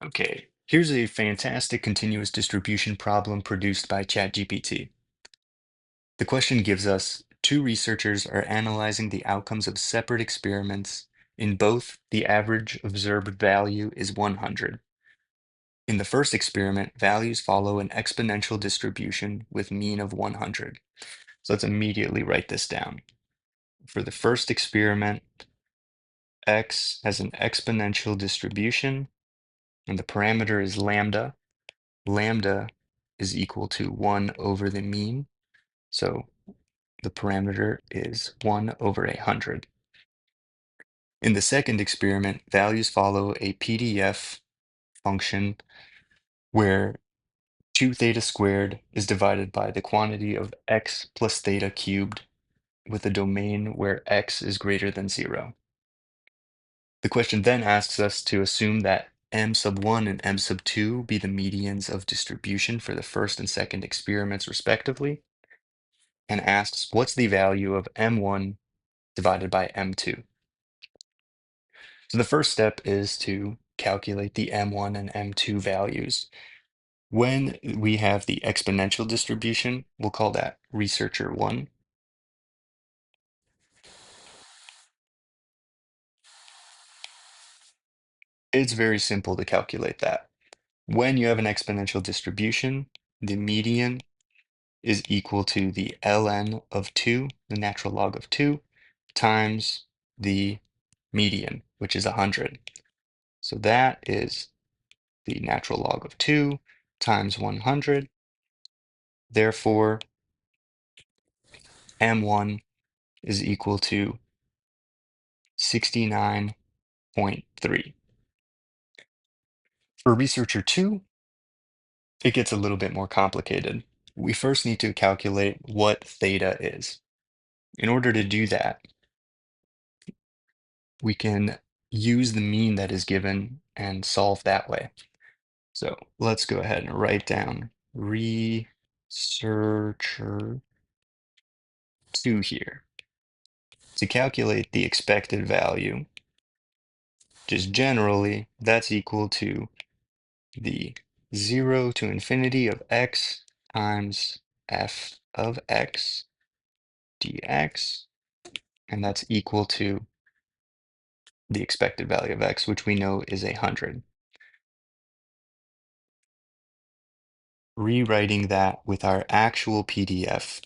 Okay, here's a fantastic continuous distribution problem produced by ChatGPT. The question gives us two researchers are analyzing the outcomes of separate experiments. In both, the average observed value is 100. In the first experiment, values follow an exponential distribution with mean of 100. So let's immediately write this down. For the first experiment, x has an exponential distribution, and the parameter is lambda. Lambda is equal to 1 over the mean. So the parameter is 1 over 100. In the second experiment, values follow a PDF function where 2 theta squared is divided by the quantity of x plus theta cubed with a domain where x is greater than 0. The question then asks us to assume that m sub 1 and m sub 2 be the medians of distribution for the first and second experiments respectively, and asks what's the value of m1 divided by m2. So the first step is to calculate the m1 and m2 values. When we have the exponential distribution, we'll call that researcher 1. It's very simple to calculate that. When you have an exponential distribution, the median is equal to the ln of 2, the natural log of 2, times the median, which is 100. So that is the natural log of 2 times 100. Therefore, m1 is equal to 69.3. For researcher 2, it gets a little bit more complicated. We first need to calculate what theta is. In order to do that, we can use the mean that is given and solve that way. So let's go ahead and write down researcher 2 here. To calculate the expected value, just generally, that's equal to the 0 to infinity of x times f of x dx, and that's equal to the expected value of x, which we know is 100. Rewriting that with our actual PDF,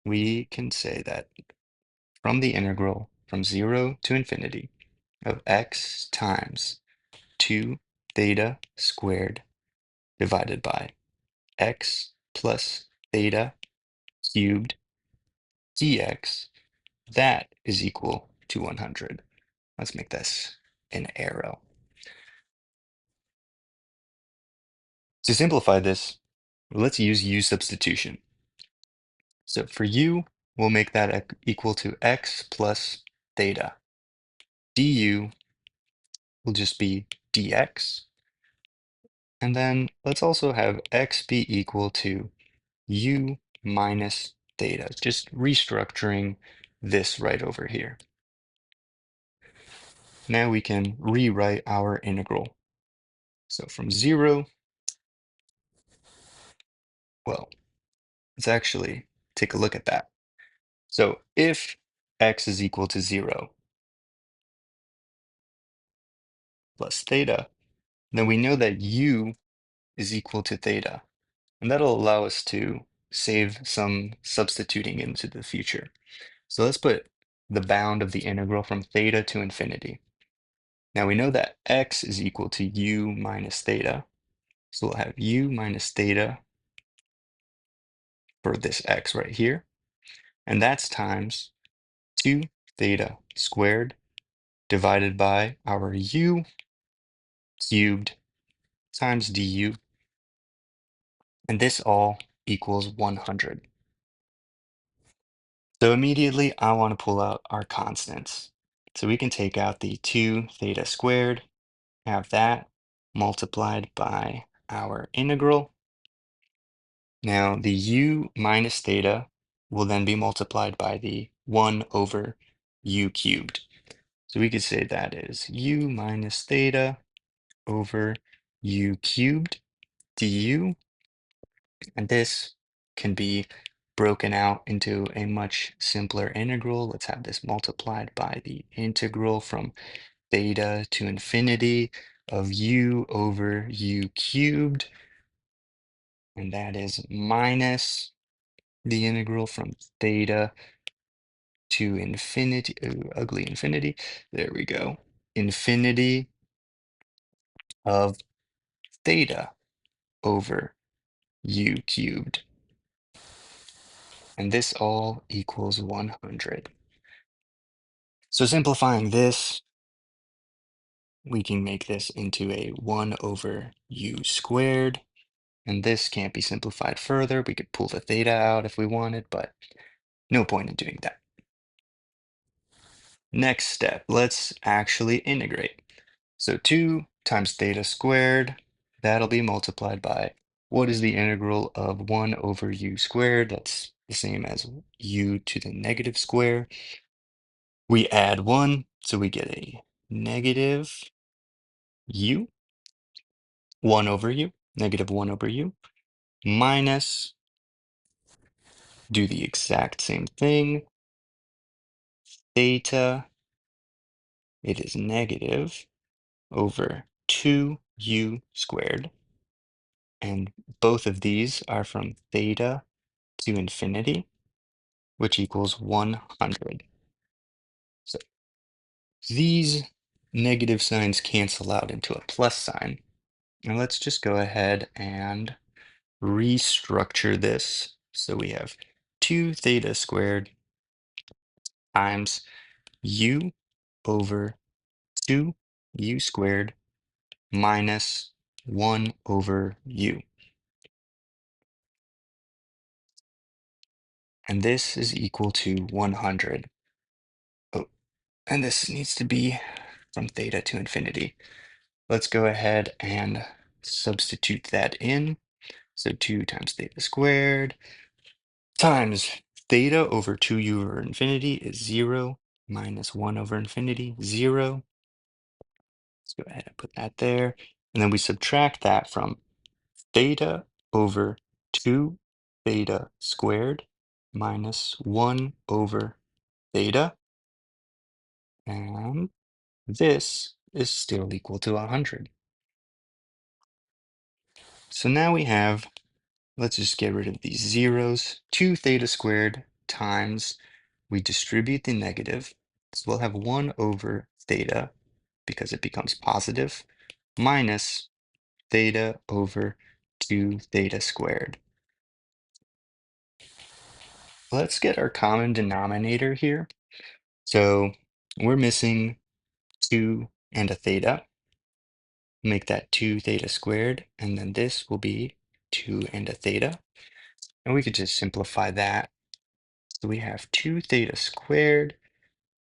we can say that from the integral from 0 to infinity of x times 2 theta squared divided by x plus theta cubed dx, that is equal to 100. Let's make this an arrow. To simplify this, let's use u substitution. So for u, we'll make that equal to x plus theta. Du will just be dx. And then let's also have x be equal to u minus theta, just restructuring this right over here. Now we can rewrite our integral. So from 0, well, let's actually take a look at that. So if x is equal to 0 plus theta, then we know that u is equal to theta. And that'll allow us to save some substituting into the future. So let's put the bound of the integral from theta to infinity. Now we know that x is equal to u minus theta. So we'll have u minus theta for this x right here. And that's times 2 theta squared divided by our u cubed times du. And this all equals 100. So immediately I want to pull out our constants. So we can take out the 2 theta squared, have that multiplied by our integral. Now the u minus theta will then be multiplied by the 1 over u cubed. So we could say that is u minus theta over u cubed du, and this can be broken out into a much simpler integral. Let's have this multiplied by the integral from theta to infinity of u over u cubed, and that is minus the integral from theta to infinity, ugly infinity, there we go, infinity of theta over u cubed. And this all equals 100. So simplifying this, we can make this into a 1 over u squared. And this can't be simplified further. We could pull the theta out if we wanted, but no point in doing that. Next step, let's actually integrate. So 2 times theta squared, that'll be multiplied by what is the integral of 1 over u squared? That's the same as u to the negative square. We add 1, so we get a negative u, 1 over u, negative 1 over u, minus, do the exact same thing, theta, it is negative over 2u squared. And both of these are from theta to infinity, which equals 100. So these negative signs cancel out into a plus sign. And let's just go ahead and restructure this. So we have 2 theta squared times u over 2 u squared minus 1 over u. And this is equal to 100. Oh, and this needs to be from theta to infinity. Let's go ahead and substitute that in. So 2 times theta squared times theta over 2u over infinity is 0 minus 1 over infinity, 0. Let's go ahead and put that there. And then we subtract that from theta over 2 theta squared minus 1 over theta. And this is still equal to 100. So now we have, let's just get rid of these zeros, 2 theta squared times, we distribute the negative, so we'll have 1 over theta because it becomes positive, minus theta over 2 theta squared. Let's get our common denominator here. So we're missing 2 and a theta. Make that 2 theta squared, and then this will be 2 and a theta. And we could just simplify that. So we have 2 theta squared.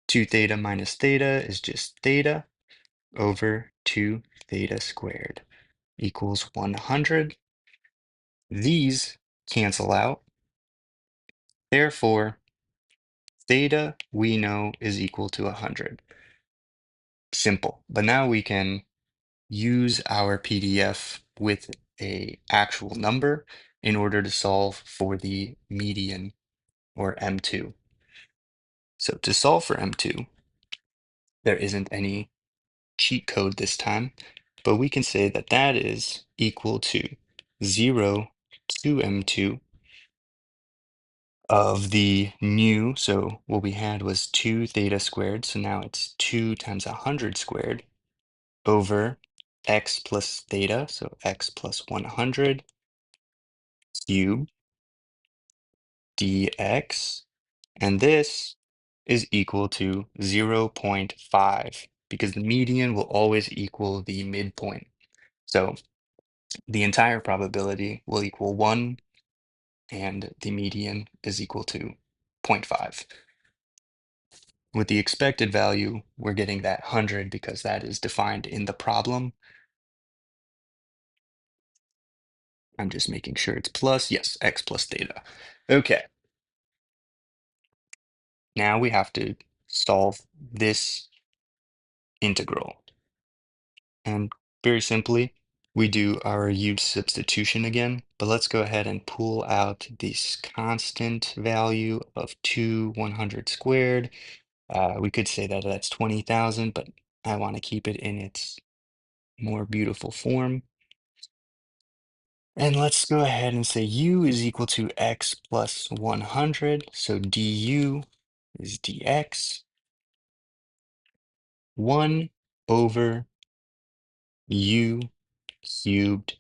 2 theta minus theta is just theta over 2 theta squared equals 100. These cancel out. Therefore, theta we know is equal to 100. Simple. But now we can use our PDF with a actual number in order to solve for the median or M2. So to solve for M2, there isn't any cheat code this time, but we can say that that is equal to 0 to M2 of the new, so what we had was 2 theta squared, so now it's 2 times 100 squared over x plus theta, so x plus 100 cubed dx, and this is equal to 0.5 because the median will always equal the midpoint. So the entire probability will equal 1 and the median is equal to 0.5. With the expected value, we're getting that 100 because that is defined in the problem. I'm just making sure it's plus. Yes, x plus theta. Okay. Now we have to solve this integral. And very simply, we do our huge substitution again, but let's go ahead and pull out this constant value of 100 squared. We could say that that's 20,000, but I want to keep it in its more beautiful form. And let's go ahead and say u is equal to x plus 100. So du is dx. 1 over u cubed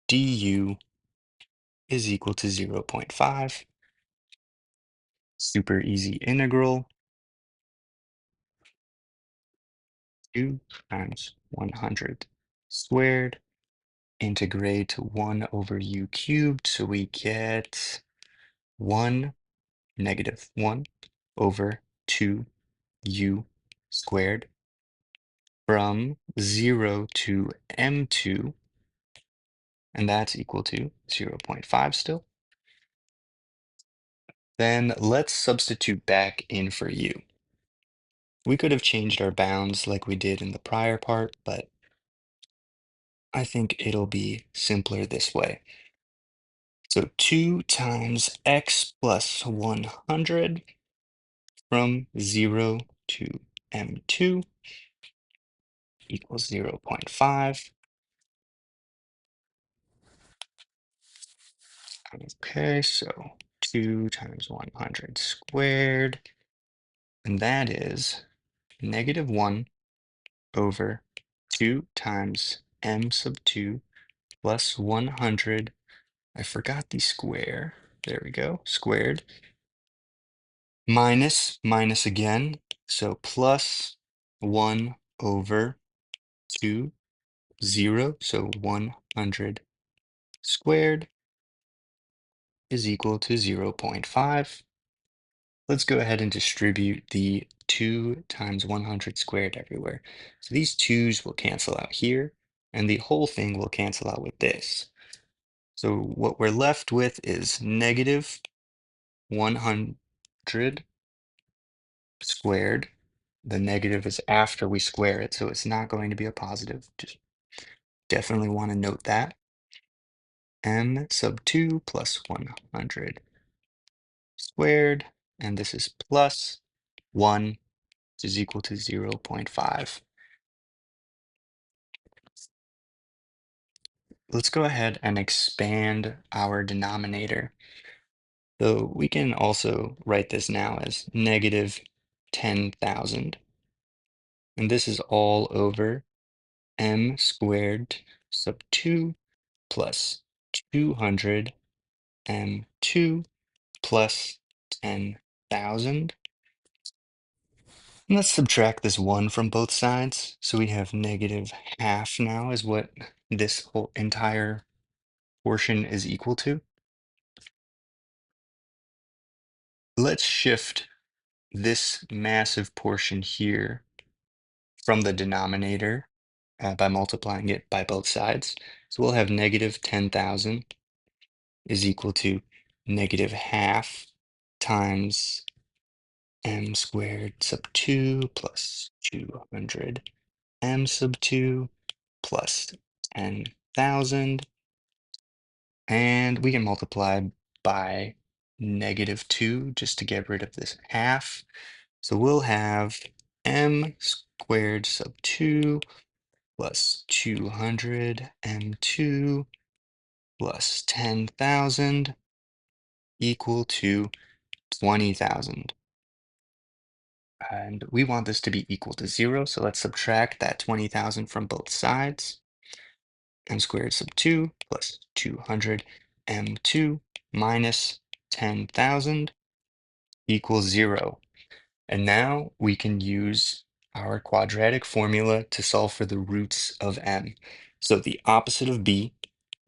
du is equal to 0.5. Super easy integral. 2 times 100 squared. Integrate 1 over u cubed. So we get 1 negative 1 over 2u squared from 0 to m2, and that's equal to 0.5 still. Then let's substitute back in for u. We could have changed our bounds like we did in the prior part, but I think it'll be simpler this way. So 2 times x plus 100 from 0 to m2 equals 0.5. Okay, so 2 times 100 squared, and that is negative 1 over 2 times m sub 2 plus 100. I forgot the square. There we go, squared. Minus, minus again. So plus 1 over 2, 0. So 100 squared is equal to 0.5. Let's go ahead and distribute the 2 times 100 squared everywhere. So these 2's will cancel out here, and the whole thing will cancel out with this. So what we're left with is negative 100 squared. The negative is after we square it, so it's not going to be a positive. Just definitely want to note that. M sub 2 plus 100 squared, and this is plus 1, which is equal to 0.5. Let's go ahead and expand our denominator. So we can also write this now as negative 10,000. And this is all over m squared sub 2 plus 200 m2 plus 10,000. Let's subtract this 1 from both sides. So we have negative half now is what this whole entire portion is equal to. Let's shift this massive portion here from the denominator by multiplying it by both sides. So we'll have negative 10,000 is equal to negative half times m squared sub 2 plus 200 m sub 2 plus 10,000. And we can multiply by negative 2 just to get rid of this half. So we'll have m squared sub 2 plus 200 m2 plus 10,000 equal to 20,000. And we want this to be equal to 0, so let's subtract that 20,000 from both sides. M squared sub 2 plus 200 m2 minus 10,000 equals 0. And now we can use our quadratic formula to solve for the roots of m. So the opposite of b,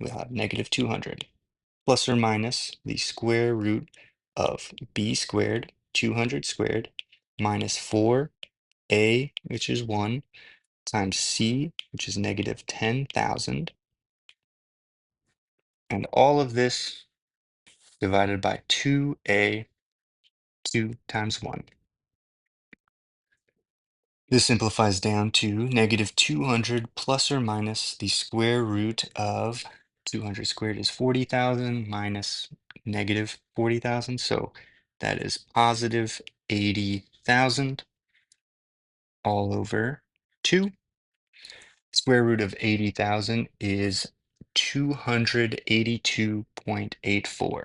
we'll have negative 200 plus or minus the square root of b squared, 200 squared, minus 4a, which is 1, times c, which is negative 10,000. And all of this divided by 2a, 2 times 1. This simplifies down to negative 200 plus or minus the square root of 200 squared is 40,000 minus negative 40,000. So that is positive 80,000 all over 2. Square root of 80,000 is 282.84.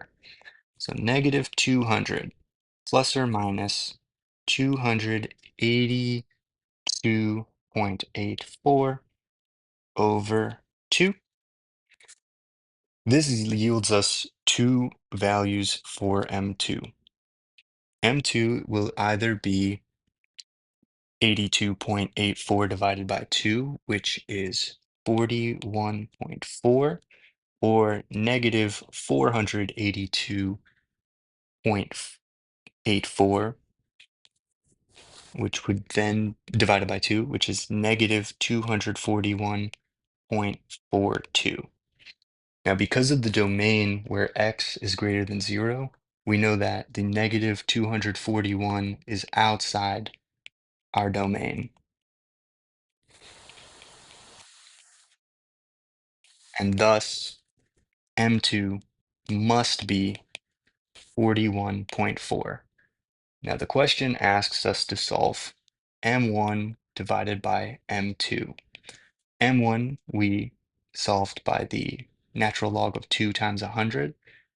So negative 200 plus or minus 282.84 over 2. This yields us two values for M2. M2 will either be 82.84 divided by 2, which is 41.4, or negative 482.84, which would then divided by 2, which is negative 241.42. Now, because of the domain where x is greater than 0, we know that the negative 241 is outside our domain. And thus, M2 must be 41.4. Now, the question asks us to solve M1 divided by M2. M1 we solved by the natural log of 2 times 100,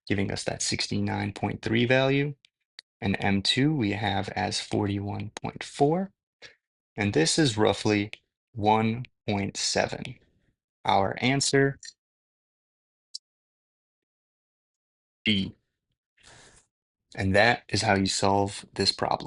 giving us that 69.3 value. And M2 we have as 41.4. And this is roughly 1.7. Our answer, B. And that is how you solve this problem.